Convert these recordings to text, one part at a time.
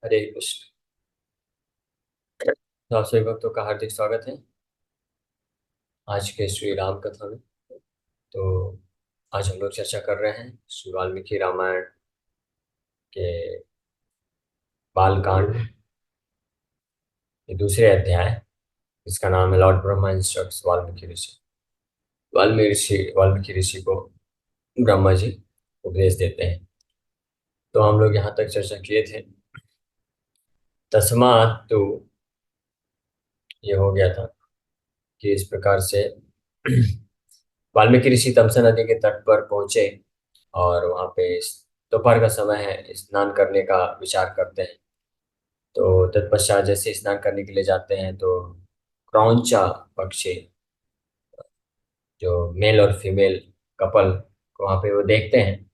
हरे कृष्ण। तो आप सभी भक्तों का हार्दिक स्वागत है आज के श्री राम कथा में। तो आज हम लोग चर्चा कर रहे हैं श्री वाल्मीकि रामायण के बालकांड के दूसरे अध्याय, इसका नाम है लॉर्ड ब्रह्मा इंस्ट्रक्ट्स वाल्मीकि ऋषि। वाल्मीकि ऋषि को ब्रह्मा जी उपदेश देते हैं। तो हम लोग यहाँ तक चर्चा किए थे। तस्मात् तो ये हो गया था कि इस प्रकार से वाल्मीकि ऋषि तमसा नदी के तट पर पहुंचे और वहां पे दोपहर का समय है, स्नान करने का विचार करते हैं। तो तत्पश्चात जैसे स्नान करने के लिए जाते हैं तो क्रौंचा पक्षी, जो मेल और फीमेल कपल को वहां पे वो देखते हैं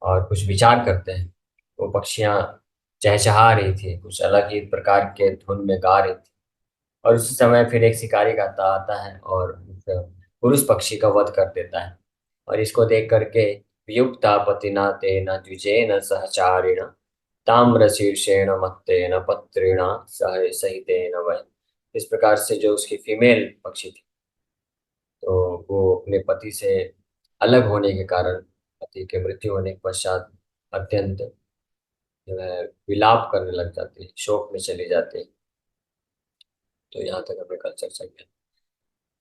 और कुछ विचार करते हैं। वो पक्षियां चहचहा रही थी, कुछ अलग ही प्रकार के धुन में गा रही थी। और उसी समय फिर एक शिकारी गाता आता है और उस पुरुष पक्षी का वध कर देता है। और इसको देख करके वियुक्ता पतिना तेन द्विजेन सहचारिण ताम्रशीर्षेण मत्तेन पत्रिणा सह सहितेन वै। इस प्रकार से जो उसकी फीमेल पक्षी थी, तो वो अपने पति से अलग होने के कारण, पति के मृत्यु होने के पश्चात अत्यंत जो है विलाप करने लग जाती है, शोक में चली जाती है। तो यहाँ तक हमने कल चर्चा किया।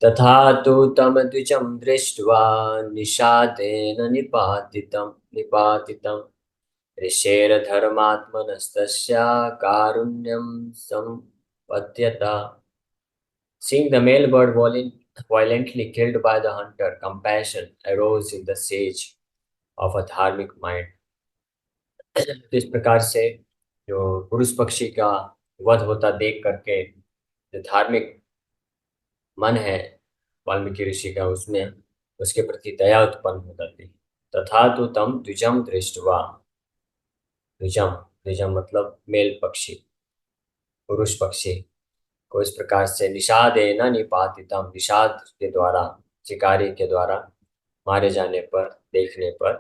तथा तु तं द्विजं दृष्ट्वा निषादेन निपातितं ऋषेर्धर्मात्मनस्तस्या कारुण्यं सम्पद्यत। Seeing the male bird violently killed by the hunter, compassion arose in the sage of a धार्मिक mind। तो इस प्रकार से जो पुरुष पक्षी का वध होता देख करके जो धार्मिक मन है वाल्मीकि ऋषि का, उसमें उसके प्रति दया उत्पन्न हो जाती है। तथा तो तम द्विजम दृष्टवा। द्विजम, द्विजम मतलब मेल पक्षी, पुरुष पक्षी को इस प्रकार से निषादेन निपातितम, निषाद के द्वारा, शिकारी के द्वारा मारे जाने पर, देखने पर,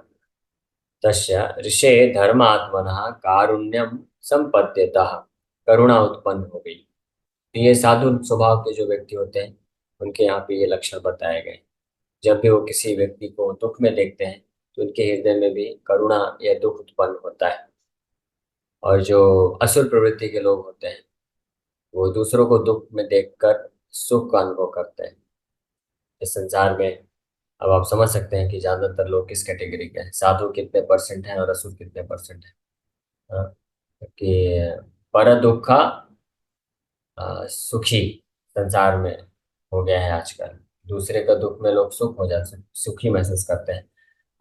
तस्य ऋषे धर्मात्मनः कारुण्यम संपद्यतः, करुणा उत्पन्न हो गई। तो ये साधु स्वभाव के जो व्यक्ति होते हैं, उनके यहाँ पे ये लक्षण बताए गए। जब भी वो किसी व्यक्ति को दुख में देखते हैं तो उनके हृदय में भी करुणा या दुख उत्पन्न होता है। और जो असुर प्रवृत्ति के लोग होते हैं, वो दूसरों को दुख में देखकर सुख का अनुभव करते हैं। इस संसार में अब आप समझ सकते हैं कि ज्यादातर लोग किस कैटेगरी के हैं, साधु कितने परसेंट हैं और असुर कितने परसेंट हैं। हाँ, कि पर दुख सुखी संसार में हो गया है आजकल। दूसरे का दुख में लोग सुख हो जाते, सुखी महसूस करते हैं।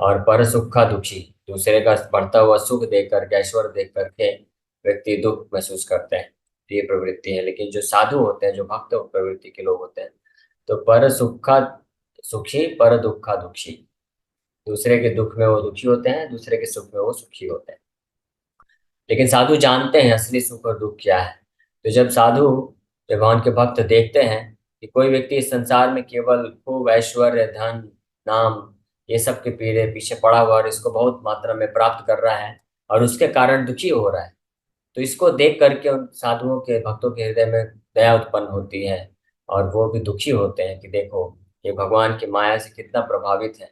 और पर सुखा दुखी, दूसरे का बढ़ता हुआ सुख देख करके, ऐश्वर्य देख करके व्यक्ति दुख महसूस करते हैं। तो ये प्रवृत्ति है। लेकिन जो साधु होते हैं, जो भक्त प्रवृत्ति के लोग होते हैं, तो पर सुखा सुखी पर दुखा दुखी, दूसरे के दुख में वो दुखी होते हैं, दूसरे के सुख में वो सुखी होते हैं। लेकिन साधु जानते हैं असली सुख और दुख क्या है। तो जब साधु, जब भगवान के भक्त देखते हैं कि कोई व्यक्ति इस संसार में केवल खूब ऐश्वर्य, धन, नाम, ये सब के पीछे पीछे पड़ा हुआ और इसको बहुत मात्रा में प्राप्त कर रहा है और उसके कारण दुखी हो रहा है, तो इसको देख करके उन साधुओं के, भक्तों के हृदय में दया उत्पन्न होती है। और वो भी दुखी होते हैं कि देखो, ये भगवान की माया से कितना प्रभावित है,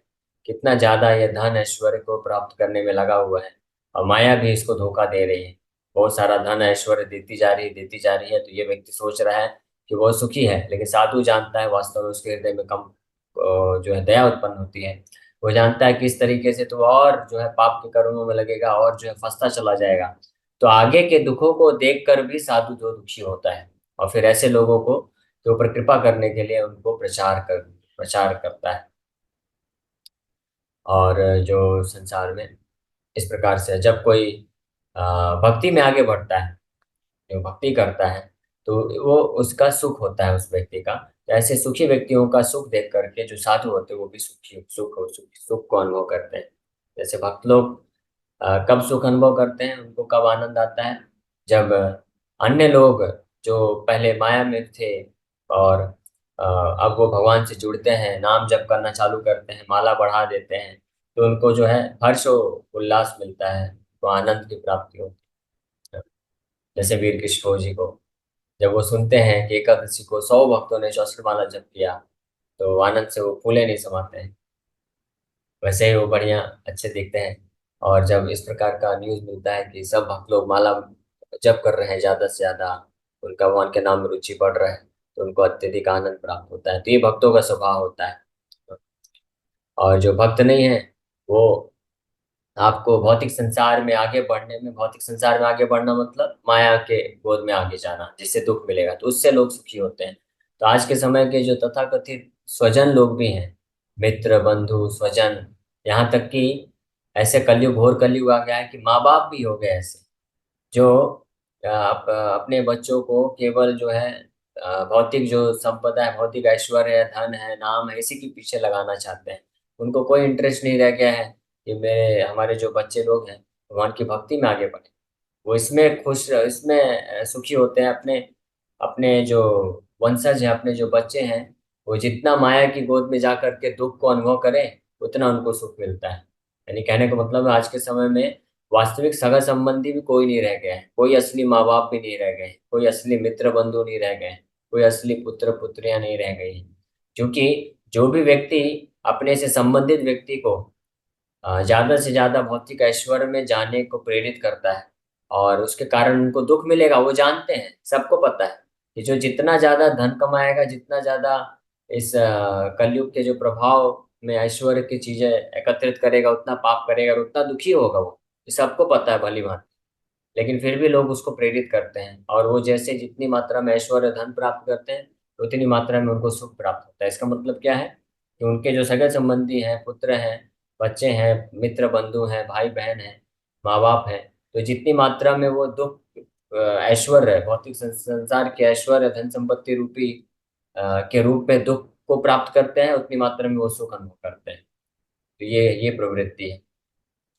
कितना ज्यादा ये धन ऐश्वर्य को प्राप्त करने में लगा हुआ है, और माया भी इसको धोखा दे रही है। बहुत सारा धन ऐश्वर्य देती जा रही है, देती जा रही है। तो ये व्यक्ति सोच रहा है कि वो सुखी है, लेकिन साधु जानता है वास्तव में उसके हृदय में कम जो है दया उत्पन्न होती है। वो जानता है कि इस तरीके से तो और जो है पाप के कर्मों में लगेगा और जो है फंसता चला जाएगा। तो आगे के दुखों को देखकर भी साधु जो दुखी होता है, और फिर ऐसे लोगों को के ऊपर कृपा करने के लिए उनको प्रचार करता है। और जो संसार में इस प्रकार से जब कोई भक्ति में आगे बढ़ता है, जो भक्ति करता है, तो वो उसका सुख होता है उस व्यक्ति का। तो ऐसे सुखी व्यक्तियों का सुख देख करके जो साधु होते हैं वो भी सुख को अनुभव करते हैं। जैसे भक्त लोग कब सुख अनुभव करते हैं, उनको कब आनंद आता है, जब अन्य लोग जो पहले माया में थे और अब वो भगवान से जुड़ते हैं, नाम जप करना चालू करते हैं, माला बढ़ा देते हैं, तो उनको जो है हर्ष और उल्लास मिलता है, तो आनंद की प्राप्ति होती है। जैसे वीर किशोर जी को, जब वो सुनते हैं कि एकादशी को 100 भक्तों ने 64 माला जप किया, तो आनंद से वो फूले नहीं समाते हैं। वैसे ही वो बढ़िया अच्छे दिखते हैं। और जब इस प्रकार का न्यूज़ मिलता है कि सब भक्त लोग माला जप कर रहे हैं ज्यादा से ज्यादा, उनका भगवान के नाम में रुचि बढ़ रहा है, तो उनको अत्यधिक आनंद प्राप्त होता है। तो ये भक्तों का स्वभाव होता है। और जो भक्त नहीं है, वो आपको भौतिक संसार में आगे बढ़ने में, भौतिक संसार में आगे बढ़ना मतलब माया के गोद में आगे जाना, जिससे दुख मिलेगा, तो उससे लोग सुखी होते हैं। तो आज के समय के जो तथाकथित स्वजन लोग भी हैं, मित्र बंधु स्वजन, यहाँ तक कि ऐसे कलयुग, घोर कलयुग आ गया है कि माँ बाप भी हो गए ऐसे, जो अपने बच्चों को केवल जो है भौतिक जो संपदा है, भौतिक ऐश्वर्य है, धन है, नाम है, इसी के पीछे लगाना चाहते हैं। उनको कोई इंटरेस्ट नहीं रह गया है कि मेरे हमारे जो बच्चे लोग हैं भगवान की भक्ति में आगे बढ़े। वो इसमें खुश, इसमें सुखी होते हैं। अपने अपने जो वंशज हैं, अपने जो बच्चे हैं, वो जितना माया की गोद में जा करके दुख को अनुभव करें, उतना उनको सुख मिलता है। यानी कहने का मतलब है, आज के समय में वास्तविक सगा संबंधी भी कोई नहीं रह गया है, कोई असली माँ बाप भी नहीं रह गए हैं, कोई असली मित्र बंधु नहीं रह गए हैं, कोई असली पुत्र पुत्रियां नहीं रह गई हैं। क्योंकि जो भी व्यक्ति अपने से संबंधित व्यक्ति को ज्यादा से ज्यादा भौतिक ऐश्वर्य में जाने को प्रेरित करता है, और उसके कारण उनको दुख मिलेगा, वो जानते हैं, सबको पता है कि जो जितना ज्यादा धन कमाएगा, जितना ज्यादा इस कलयुग के जो प्रभाव में ऐश्वर्य की चीजें एकत्रित करेगा, उतना पाप करेगा और उतना दुखी होगा वो। ये सबको पता है भली भांति। लेकिन फिर भी लोग उसको प्रेरित करते हैं, और वो जैसे जितनी मात्रा में ऐश्वर्य धन प्राप्त करते हैं, उतनी मात्रा में उनको सुख प्राप्त होता है। इसका मतलब क्या है कि उनके जो सगे संबंधी हैं, पुत्र हैं, बच्चे हैं, मित्र बंधु हैं, भाई बहन हैं, माँ बाप हैं, तो जितनी मात्रा में वो दुख, ऐश्वर्य, भौतिक संसार के ऐश्वर्य धन संपत्ति रूपी के रूप में दुख को प्राप्त करते हैं, उतनी मात्रा में वो सुख अनुभव करते हैं। तो ये प्रवृत्ति है।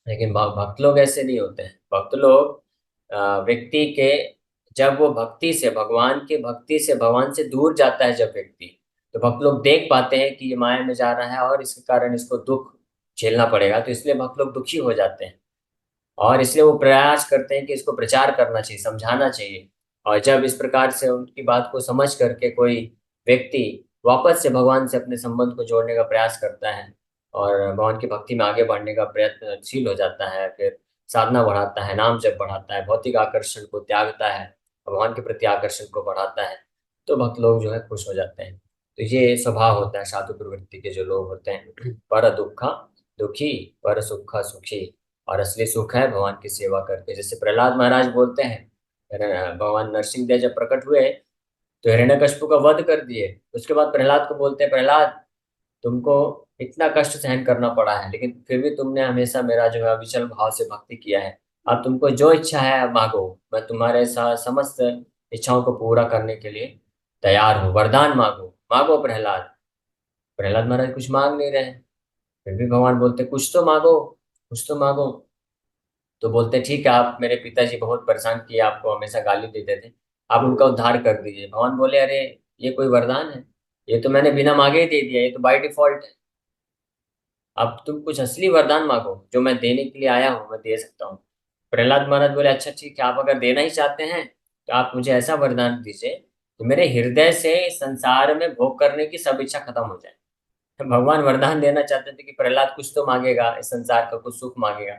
लेकिन भक्त लोग ऐसे नहीं होते हैं। भक्त लोग व्यक्ति के, जब वो भक्ति से, भगवान की भक्ति से भगवान से दूर जाता है जब व्यक्ति, तो भक्त लोग देख पाते हैं कि ये माया में जा रहा है और इसके कारण इसको दुख झेलना पड़ेगा, तो इसलिए भक्त लोग दुखी हो जाते हैं। और इसलिए वो प्रयास करते हैं कि इसको प्रचार करना चाहिए, समझाना चाहिए। और जब इस प्रकार से उनकी बात को समझ करके कोई व्यक्ति वापस से भगवान से अपने संबंध को जोड़ने का प्रयास करता है और भगवान की भक्ति में आगे बढ़ने का प्रयत्नशील हो जाता है, फिर साधना बढ़ाता है, नाम जप बढ़ाता है, भौतिक आकर्षण को त्यागता है, भगवान के प्रति आकर्षण को बढ़ाता है, तो भक्त लोग जो है खुश हो जाते हैं। तो ये स्वभाव होता है साधु प्रवृत्ति के जो लोग होते हैं। पर दुखा दुखी, पर सुखा सुखी। और असली सुख है भगवान की सेवा करके। जैसे प्रहलाद महाराज बोलते हैं, भगवान नरसिंह देव जब प्रकट हुए तो हिरण्यकशिपु का वध कर दिए, उसके बाद प्रहलाद को बोलते हैं, प्रहलाद तुमको इतना कष्ट सहन करना पड़ा है, लेकिन फिर भी तुमने हमेशा मेरा जो है अविचल भाव से भक्ति किया है। अब तुमको जो इच्छा है मांगो, मैं तुम्हारे साथ समस्त इच्छाओं को पूरा करने के लिए तैयार हूँ। वरदान मांगो, मांगो प्रहलाद। प्रहलाद महाराज कुछ मांग नहीं रहे हैं, फिर भी भगवान बोलते कुछ तो मांगो, कुछ तो मांगो। तो बोलते ठीक है, आप मेरे पिताजी बहुत परेशान किए, आपको हमेशा गाली देते थे, आप उनका उद्धार कर दीजिए। भगवान बोले अरे ये कोई वरदान है? ये तो मैंने बिना मांगे ही दे दिया, ये तो बाय डिफॉल्ट है। अब तुम कुछ असली वरदान मांगो, जो मैं देने के लिए आया हूँ, मैं दे सकता हूँ। प्रहलाद महाराज बोले अच्छा ठीक है, आप अगर देना ही चाहते हैं तो आप मुझे ऐसा वरदान दीजिए कि मेरे हृदय से इस संसार में भोग करने की सब इच्छा खत्म हो जाए। भगवान वरदान देना चाहते थे कि प्रहलाद कुछ तो मांगेगा, इस संसार का कुछ सुख मांगेगा।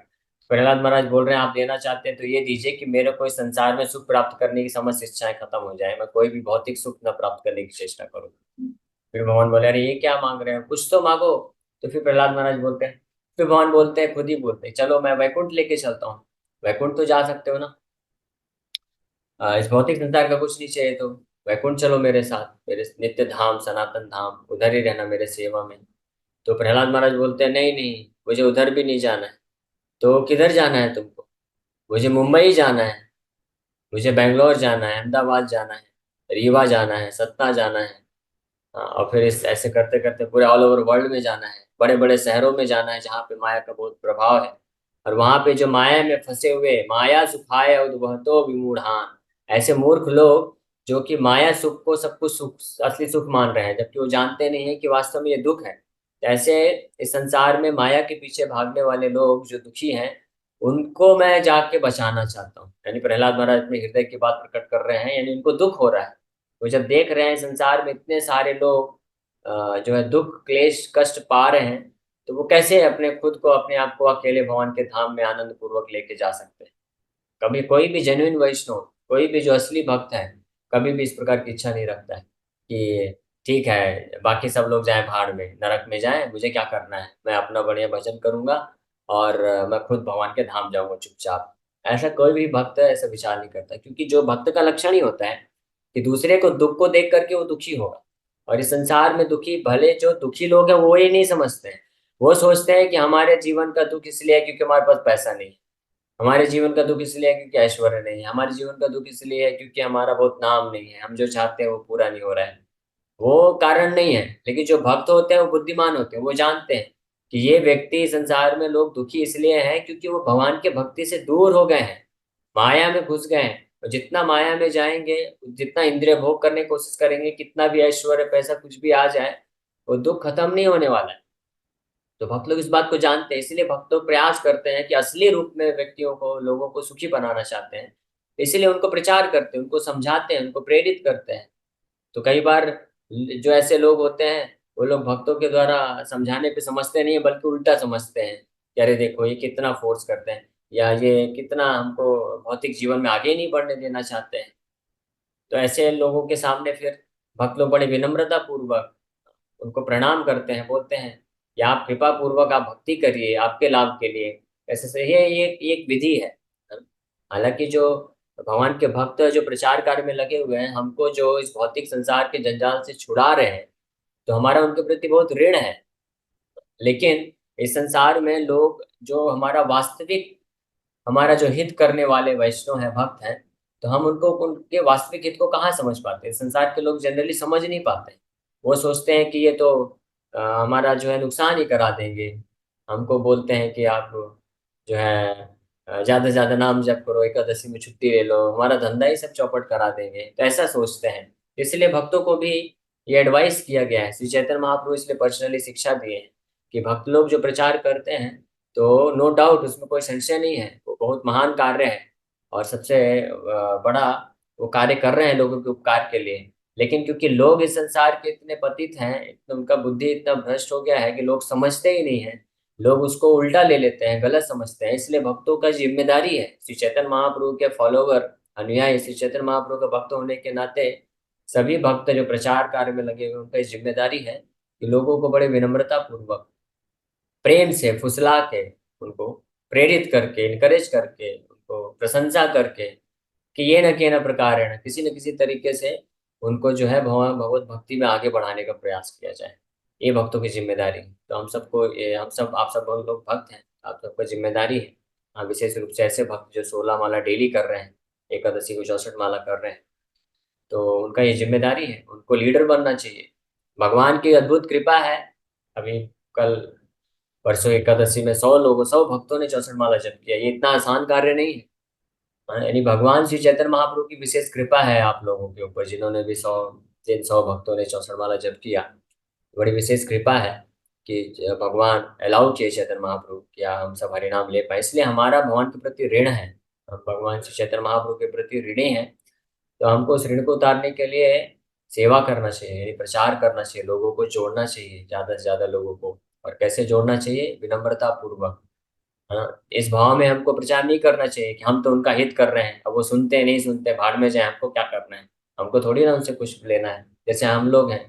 प्रहलाद महाराज बोल रहे हैं आप देना चाहते हैं तो ये दीजिए कि मेरे को इस संसार में सुख प्राप्त करने की समस्त इच्छाएं खत्म हो जाए, मैं कोई भी भौतिक सुख न प्राप्त करने की चेष्टा करूँ। फिर भगवान बोले अरे ये क्या मांग रहे हो, कुछ तो मांगो। तो फिर प्रहलाद महाराज बोलते हैं, फिर भगवान बोलते हैं, खुद ही बोलते हैं, चलो मैं वैकुंठ लेके चलता हूँ। वैकुंठ तो जा सकते हो ना, इस भौतिक संसार का कुछ नहीं चाहिए तो वैकुंठ चलो मेरे साथ, मेरे नित्य धाम सनातन धाम, उधर ही रहना मेरे सेवा में। तो प्रहलाद महाराज बोलते हैं नहीं नहीं, मुझे उधर भी नहीं जाना है। तो किधर जाना है तुमको? मुझे मुंबई जाना है, मुझे बेंगलोर जाना है, अहमदाबाद जाना है, रीवा जाना है, सतना जाना है। हाँ, और फिर इस ऐसे करते करते पूरे ऑल ओवर वर्ल्ड में जाना है, बड़े बड़े शहरों में जाना है जहाँ पे माया का बहुत प्रभाव है। और वहां पे जो माया में फंसे हुए, माया सुखाय उद्वहतो विमूढ़ान, ऐसे मूर्ख लोग जो कि माया सुख को सब कुछ सुख, असली सुख मान रहे हैं, जबकि वो जानते नहीं है कि वास्तव में ये दुख है। तो ऐसे इस संसार में माया के पीछे भागने वाले लोग जो दुखी हैं, उनको मैं जाके बचाना चाहता हूँ। यानी प्रहलाद महाराज अपने हृदय की बात प्रकट कर रहे हैं, यानी उनको दुख हो रहा है। वो जब देख रहे हैं संसार में इतने सारे लोग जो है दुख क्लेश कष्ट पा रहे हैं, तो वो कैसे अपने खुद को अपने आप को अकेले भगवान के धाम में आनंद पूर्वक लेके जा सकते हैं। कभी कोई भी जेन्युइन वैष्णव, कोई भी जो असली भक्त है, कभी भी इस प्रकार की इच्छा नहीं रखता है कि ठीक है बाकी सब लोग जाएं भाड़ में, नरक में जाएं, मुझे क्या करना है, मैं अपना बढ़िया भजन करूंगा और मैं खुद भगवान के धाम जाऊंगा चुपचाप। ऐसा कोई भी भक्त ऐसा विचार नहीं करता, क्योंकि जो भक्त का लक्षण ही होता है कि दूसरे को दुख को देख करके वो दुखी होगा। और इस संसार में दुखी, भले जो दुखी लोग हैं वो ये नहीं समझते हैं। वो सोचते हैं कि हमारे जीवन का दुख इसलिए है क्योंकि हमारे पास पैसा नहीं है, हमारे जीवन का दुख इसलिए है क्योंकि ऐश्वर्य नहीं है, हमारे जीवन का दुख इसलिए है क्योंकि हमारा बहुत नाम नहीं है, हम जो चाहते हैं वो पूरा नहीं हो रहा है। वो कारण नहीं है। लेकिन जो भक्त होते हैं वो बुद्धिमान होते हैं, वो जानते हैं कि ये व्यक्ति संसार में लोग दुखी इसलिए हैं क्योंकि वो भगवान के भक्ति से दूर हो गए हैं, माया में घुस गए हैं। और जितना माया में जाएंगे, जितना इंद्रिय भोग करने की कोशिश करेंगे, कितना भी ऐश्वर्य पैसा कुछ भी आ जाए, वो दुख खत्म नहीं होने वाला है। तो भक्त लोग इस बात को जानते हैं, इसलिए भक्त लोग प्रयास करते हैं कि असली रूप में व्यक्तियों को, लोगों को सुखी बनाना चाहते हैं। इसलिए उनको प्रचार करते हैं, उनको समझाते हैं, उनको प्रेरित करते हैं। तो कई बार जो ऐसे लोग होते हैं, वो लोग भक्तों के द्वारा समझाने पे समझते नहीं है, बल्कि उल्टा समझते हैं कि अरे देखो ये कितना फोर्स करते हैं, या ये कितना हमको भौतिक जीवन में आगे नहीं बढ़ने देना चाहते हैं। तो ऐसे लोगों के सामने फिर भक्त लोग बड़े विनम्रता पूर्वक उनको प्रणाम करते हैं, बोलते हैं कि आप कृपा पूर्वक आप भक्ति करिए आपके लाभ के लिए। ऐसे से ये एक विधि है। हालांकि जो भगवान के भक्त जो प्रचार कार्य में लगे हुए हैं, हमको जो इस भौतिक संसार के जंजाल से छुड़ा रहे हैं, तो हमारा उनके प्रति बहुत ऋण है। लेकिन इस संसार में लोग जो हमारा वास्तविक, हमारा जो हित करने वाले वैष्णव हैं, भक्त हैं, तो हम उनको, उनके वास्तविक हित को कहाँ समझ पाते हैं। संसार के लोग जनरली समझ नहीं पाते। वो सोचते हैं कि ये तो हमारा जो है नुकसान ही करा देंगे। हमको बोलते हैं कि आप जो है ज्यादा से ज्यादा नाम जप करो, एकादशी में छुट्टी ले लो, हमारा धंधा ही सब चौपट करा देंगे, तो ऐसा सोचते हैं। इसलिए भक्तों को भी ये एडवाइस किया गया है, श्री चैतन्य महाप्रभु इसलिए पर्सनली शिक्षा दिए हैं कि भक्त लोग जो प्रचार करते हैं, तो नो डाउट उसमें कोई संशय नहीं है, वो बहुत महान कार्य है और सबसे बड़ा वो कार्य कर रहे हैं लोगों के उपकार के लिए। लेकिन क्योंकि लोग इस संसार के इतने पतित हैं, इतना उनका बुद्धि इतना भ्रष्ट हो गया है कि लोग समझते ही नहीं है, लोग उसको उल्टा ले लेते हैं, गलत समझते हैं। इसलिए भक्तों का जिम्मेदारी है, श्री चैतन्य महाप्रभु के फॉलोवर, अनुयायी, श्री चैतन्य महाप्रभु का भक्त होने के नाते सभी भक्त जो प्रचार कार्य में लगे हुए, उनका जिम्मेदारी है कि लोगों को बड़े विनम्रता पूर्वक, प्रेम से फुसला के, उनको प्रेरित करके, इनकरेज करके, उनको प्रशंसा करके कि ये न के न प्रकार है, किसी न किसी तरीके से उनको जो है भगवान भगवत भक्ति में आगे बढ़ाने का प्रयास किया जाए। ये भक्तों की जिम्मेदारी है। तो हम सबको हम सब, आप सब बहुत लोग भक्त हैं, आप सबको जिम्मेदारी है। हाँ, विशेष रूप से ऐसे भक्त जो 16 माला डेली कर रहे हैं, एकादशी को 64 माला कर रहे हैं, तो उनका ये जिम्मेदारी है, उनको लीडर बनना चाहिए। भगवान की अद्भुत कृपा है। अभी कल परसों एकादशी में 100 लोगों, 100 भक्तों ने 64 माला जप किया। ये इतना आसान कार्य नहीं है। हाँ, यानी भगवान श्री चैतन्य महाप्रभु की विशेष कृपा है आप लोगों के ऊपर, जिन्होंने भी 100 भक्तों ने 64 माला जप किया। बड़ी विशेष कृपा है कि भगवान अलाउ किए चैतन्य महाप्रभु क्या हम सब हरिनाम ले पाए। इसलिए हमारा भगवान के प्रति ऋण है, हम भगवान श्री चैतन्य महाप्रभु के प्रति ऋणी हैं। तो हमको उस ऋण को उतारने के लिए सेवा करना चाहिए, यानी प्रचार करना चाहिए, लोगों को जोड़ना चाहिए, ज्यादा से ज्यादा लोगों को। और कैसे जोड़ना चाहिए? विनम्रता पूर्वक। हाँ, इस भाव में हमको प्रचार नहीं करना चाहिए कि हम तो उनका हित कर रहे हैं, अब वो सुनते नहीं सुनते भाड़ में जाए, हमको क्या करना है, हमको थोड़ी ना उनसे कुछ लेना है। जैसे हम लोग हैं,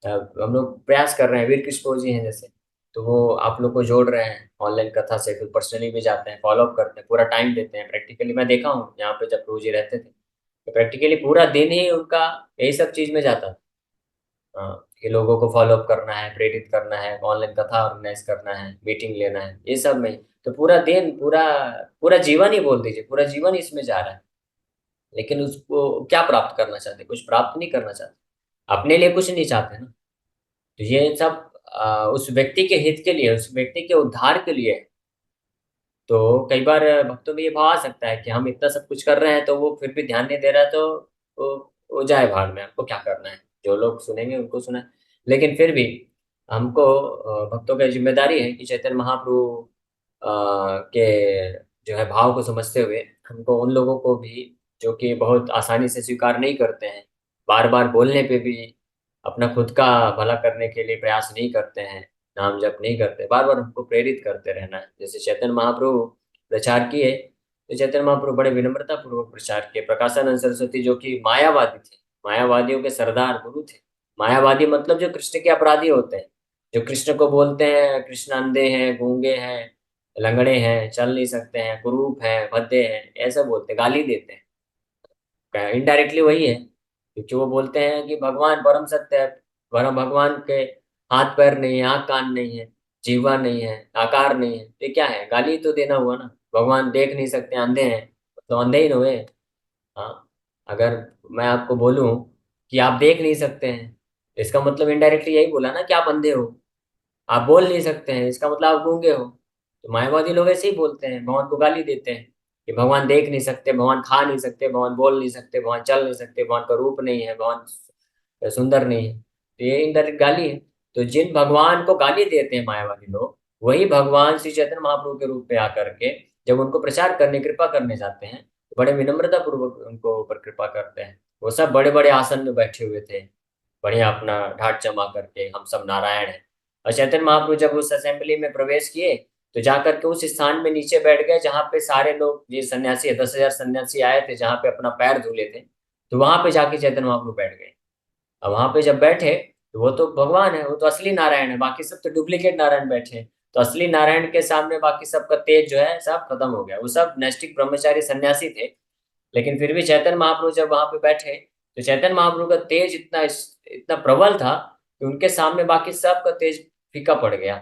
हम लोग प्रयास कर रहे हैं, वीर कृष्ण जी हैं जैसे, तो वो आप लोग को जोड़ रहे हैं ऑनलाइन कथा से, फिर पर्सनली भी जाते हैं, फॉलो अप करते हैं, पूरा टाइम देते हैं। प्रैक्टिकली मैं देखा हूँ यहाँ पे जब प्रभु जी रहते थे, तो प्रैक्टिकली पूरा दिन ही उनका यही सब चीज में जाता था। हाँ, कि लोगों को फॉलो अप करना है, प्रेरित करना है, ऑनलाइन कथा ऑर्गेनाइज करना है, मीटिंग लेना है, ये सब में। तो पूरा दिन, पूरा पूरा जीवन ही बोल दीजिए, पूरा जीवन इसमें जा रहा है। लेकिन उसको क्या प्राप्त करना चाहते? कुछ प्राप्त नहीं करना चाहते, अपने लिए कुछ नहीं चाहते ना। तो ये सब उस व्यक्ति के हित के लिए, उस व्यक्ति के उद्धार के लिए है। तो कई बार भक्तों में ये भाव आ सकता है कि हम इतना सब कुछ कर रहे हैं, तो वो फिर भी ध्यान नहीं दे रहा है, तो वो जाए भाड़ में, हमको क्या करना है, जो लोग सुनेंगे उनको सुना। लेकिन फिर भी हमको भक्तों की जिम्मेदारी है कि चैतन्य महाप्रभु के जो है भाव को समझते हुए हमको उन लोगों को भी, जो कि बहुत आसानी से स्वीकार नहीं करते हैं, बार बार बोलने पे भी अपना खुद का भला करने के लिए प्रयास नहीं करते हैं, नाम जप नहीं करते, बार बार हमको प्रेरित करते रहना है। जैसे चैतन्य महाप्रभु प्रचार किए, तो चैतन्य महाप्रभु बड़े विनम्रता पूर्वक प्रचार किए। प्रकाशानंद सरस्वती जो कि मायावादी थे, मायावादियों के सरदार गुरु थे। मायावादी मतलब जो कृष्ण के अपराधी होते हैं, जो कृष्ण को बोलते हैं कृष्ण अंधे हैं, गूंगे हैं, लंगड़े हैं, चल नहीं सकते हैं, कुरूप हैं, भद्दे हैं, ऐसा बोलते हैं, गाली देते हैं। इनडायरेक्टली वही है, क्योंकि वो बोलते हैं कि भगवान परम सत्य है, परम भगवान के हाथ पैर नहीं है, आँख कान नहीं है, जीवा नहीं है, आकार नहीं है, ये क्या है? गाली तो देना हुआ ना। भगवान देख नहीं सकते, अंधे हैं, तो अंधे ही न हुए। हाँ, अगर मैं आपको बोलूं कि आप देख नहीं सकते हैं, तो इसका मतलब इनडायरेक्टली यही बोला ना कि आप अंधे हो। आप बोल नहीं सकते हैं, इसका मतलब आप गूंगे हो। तो मायावादी लोग ऐसे ही बोलते हैं, भगवान को गाली देते हैं कि भगवान देख नहीं सकते, भगवान खा नहीं सकते, भगवान बोल नहीं सकते, भगवान चल नहीं सकते, भगवान का रूप नहीं है, भगवान सुंदर नहीं है। तो ये इनडायरेक्ट गाली है। तो जिन भगवान को गाली देते हैं मायावादी लोग, वही भगवान श्री चैतन्य महाप्रभु के रूप में आकर के जब उनको प्रचार करने, कृपा करने जाते हैं, तो बड़े विनम्रता पूर्वक उनको ऊपर कृपा करते हैं। वो सब बड़े बड़े आसन में बैठे हुए थे, बढ़िया अपना ढाट जमा करके, हम सब नारायण हैं। और चैतन्य महाप्रभु जब उस असेंबली में प्रवेश किए, तो जाकर के उस स्थान में नीचे बैठ गए जहाँ पे सारे लोग, ये सन्यासी 10,000 सन्यासी आए थे, जहाँ पे अपना पैर धुले थे। तो वहां पे जाके चैतन्य महाप्रभु बैठ गए। अब वहां पे जब बैठे, तो वो तो भगवान है, वो तो असली नारायण है, बाकी सब तो डुप्लीकेट नारायण बैठे हैं। तो असली नारायण के सामने बाकी सबका तेज जो है सब खत्म हो गया। वो सब नैष्ठिक ब्रह्मचारी सन्यासी थे, लेकिन फिर भी चैतन्य महाप्रभु जब वहां पे बैठे, तो चैतन्य महाप्रभु का तेज इतना इतना प्रबल था कि उनके सामने बाकी सबका तेज फीका पड़ गया।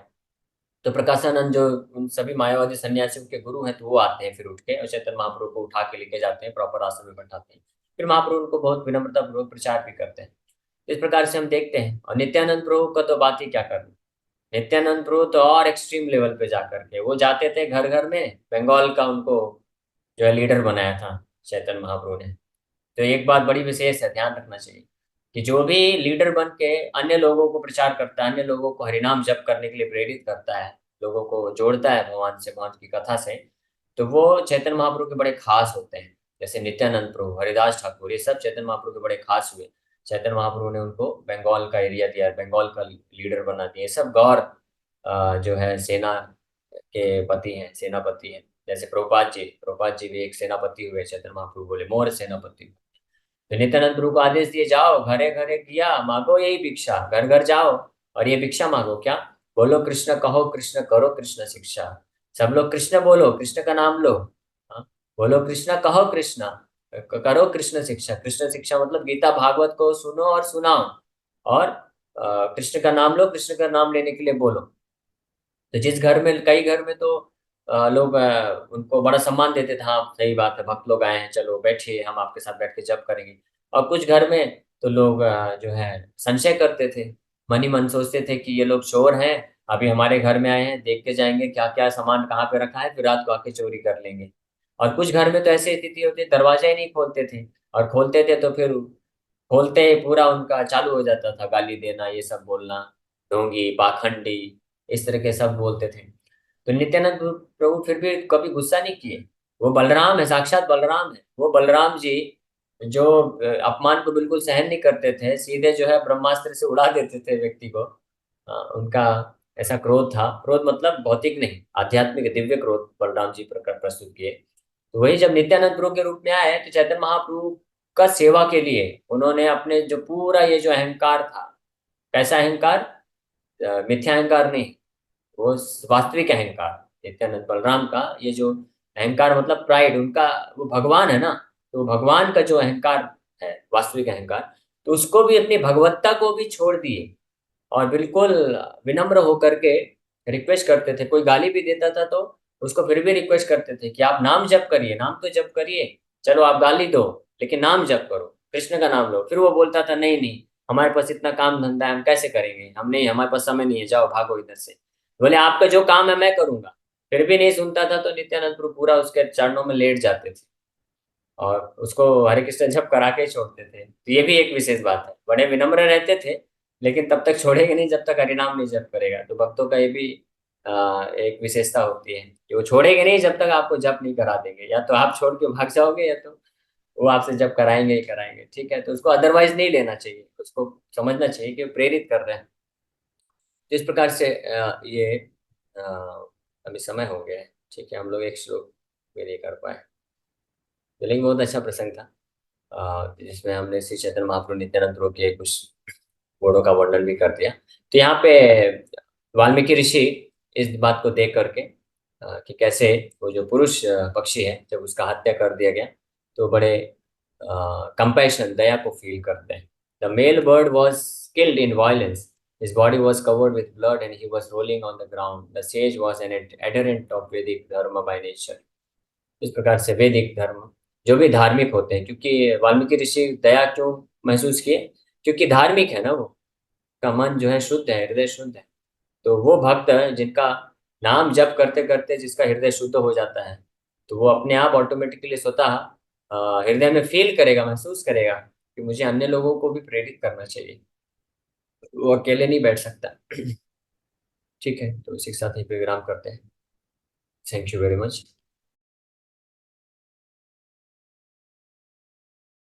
तो प्रकाशानंद जो उन सभी मायावादी सन्यासियों के गुरु हैं, तो वो आते हैं फिर उठ के, और चैतन्य महाप्रभु को उठा के लेके जाते हैं, प्रॉपर आसन में बैठाते हैं। फिर महाप्रभु उनको बहुत विनम्रता पूर्वक प्रचार भी करते हैं। इस प्रकार से हम देखते हैं। और नित्यानंद प्रभु का तो बात ही क्या करनी। नित्यानंद प्रभु तो और एक्सट्रीम लेवल पे जाकर के वो जाते थे घर घर में। बंगाल का उनको जो है लीडर बनाया था चैतन्य महाप्रभु ने। तो एक बात बड़ी विशेष है, ध्यान रखना चाहिए कि जो भी लीडर बन के अन्य लोगों को प्रचार करता है, अन्य लोगों को हरिनाम जप करने के लिए प्रेरित करता है, लोगों को जोड़ता है भगवान से, भगवान की कथा से, तो वो चैतन्य महाप्रभु के बड़े खास होते हैं। जैसे नित्यानंद प्रभु, हरिदास ठाकुर, ये सब चैतन्य महाप्रभु के बड़े खास हुए। चैतन्य महाप्रभु ने उनको बंगाल का एरिया दिया, बंगाल का लीडर बना दिया। ये सब गौर जो है सेना के पति हैं, सेनापति हैं। जैसे प्रभुपाद जी भी एक सेनापति हुए। चैतन्य महाप्रभु बोले मोर सेनापति। तो नित्यानंद प्रभु को आदेश दिए, जाओ घरे घरे किया मांगो यही भिक्षा, घर घर जाओ और ये भिक्षा मांगो। क्या? बोलो कृष्ण कहो, कृष्ण करो, कृष्ण शिक्षा। सब लोग कृष्ण बोलो, कृष्ण का नाम लो। हाँ? बोलो कृष्ण कहो, कृष्ण करो, कृष्ण शिक्षा। कृष्ण शिक्षा मतलब गीता भागवत को सुनो और सुनाओ, और कृष्ण का नाम लो, कृष्ण का नाम लेने के लिए बोलो। तो जिस घर में, कई घर में तो लोग उनको बड़ा सम्मान देते थे। हाँ सही बात है, भक्त लोग आए हैं, चलो बैठिए, हम आपके साथ बैठ के जप करेंगे। और कुछ घर में तो लोग जो है संशय करते थे, मन ही मन सोचते थे कि ये लोग चोर हैं, अभी हमारे घर में आए हैं, देख के जाएंगे क्या क्या सामान कहाँ पे रखा है, फिर रात को आके चोरी कर लेंगे। और कुछ घर में तो ऐसी स्थिति होती है, दरवाजा ही नहीं खोलते थे, और खोलते थे तो फिर खोलते ही पूरा उनका चालू हो जाता था गाली देना, ये सब बोलना, ढोंगी, पाखंडी, इस तरह के सब बोलते थे। तो नित्यानंद प्रभु फिर भी कभी गुस्सा नहीं किए। वो बलराम है, साक्षात बलराम है। वो बलराम जी जो अपमान को बिल्कुल सहन नहीं करते थे, सीधे जो है ब्रह्मास्त्र से उड़ा देते थे व्यक्ति को। उनका ऐसा क्रोध था। क्रोध मतलब भौतिक नहीं, आध्यात्मिक दिव्य क्रोध बलराम जी प्रकट प्रस्तुत किए। तो वही जब नित्यानंद प्रभु के रूप में आए, तो चैतन्य महाप्रभु का सेवा के लिए उन्होंने अपने जो पूरा ये जो अहंकार था, कैसा अहंकार, मिथ्या अहंकार नहीं, वो वास्तविक अहंकार, नित्यानंद बलराम का ये जो अहंकार मतलब प्राइड उनका, वो भगवान है ना। तो भगवान का जो अहंकार है, वास्तविक अहंकार, तो उसको भी, अपनी भगवत्ता को भी छोड़ दिए, और बिल्कुल विनम्र होकर के रिक्वेस्ट करते थे। कोई गाली भी देता था तो उसको फिर भी रिक्वेस्ट करते थे कि आप नाम जप करिए, नाम तो जप करिए, चलो आप गाली दो लेकिन नाम जप करो, कृष्ण का नाम लो। फिर वो बोलता था, नहीं नहीं, हमारे पास इतना काम धंधा है, हम कैसे करेंगे, हम नहीं, हमारे पास समय नहीं है, जाओ भागो इधर से। बोले आपका जो काम है मैं करूंगा। फिर भी नहीं सुनता था, तो नित्यानंद प्रभु पूरा उसके चरणों में लेट जाते थे, और उसको हरे कृष्ण जप करा के ही छोड़ते थे। तो ये भी एक विशेष बात है, बड़े विनम्र रहते थे, लेकिन तब तक छोड़ेंगे नहीं जब तक हरिनाम नहीं जप करेगा। तो भक्तों का ये भी एक विशेषता होती है कि वो छोड़ेंगे नहीं जब तक आपको जप नहीं करा देंगे, या तो आप छोड़ के भाग जाओगे या तो वो आपसे जप कराएंगे ही कराएंगे। ठीक है, तो उसको अदरवाइज नहीं लेना चाहिए, उसको समझना चाहिए कि वो प्रेरित कर रहे हैं। तो इस प्रकार से ये अ, अभी समय हो गया है। ठीक है, हम लोग एक श्लोक भी नहीं कर पाए, तो लेकिन बहुत अच्छा प्रसंग था, जिसमें हमने श्री चैतन्य महाप्रभु नित्यानंद प्रभु के कुछ गुणों का वर्णन भी कर दिया। तो यहाँ पे वाल्मीकि ऋषि इस बात को देख करके कि कैसे वो जो पुरुष पक्षी है जब उसका हत्या कर दिया गया, तो बड़े कंपैशन, दया को फील करते हैं। The male bird was killed in violence, his body was covered with blood and he was rolling on the ground. The sage was an adherent of Vedic dharma by nature. इस प्रकार से वैदिक धर्म, जो भी धार्मिक होते हैं, क्योंकि वाल्मीकि ऋषि दया क्यों महसूस किए, क्योंकि धार्मिक है ना वो, का मन जो है शुद्ध है, हृदय शुद्ध है। तो वो भक्त जिनका नाम जप करते करते जिसका हृदय शुद्ध हो जाता है, तो वो अपने आप ऑटोमेटिकली स्वतः हृदय में फील करेगा, महसूस करेगा कि मुझे अन्य लोगों को भी प्रेरित करना चाहिए, वो अकेले नहीं बैठ सकता। ठीक है, तो इसी के साथ ही पे विराम करते हैं। Thank you very much.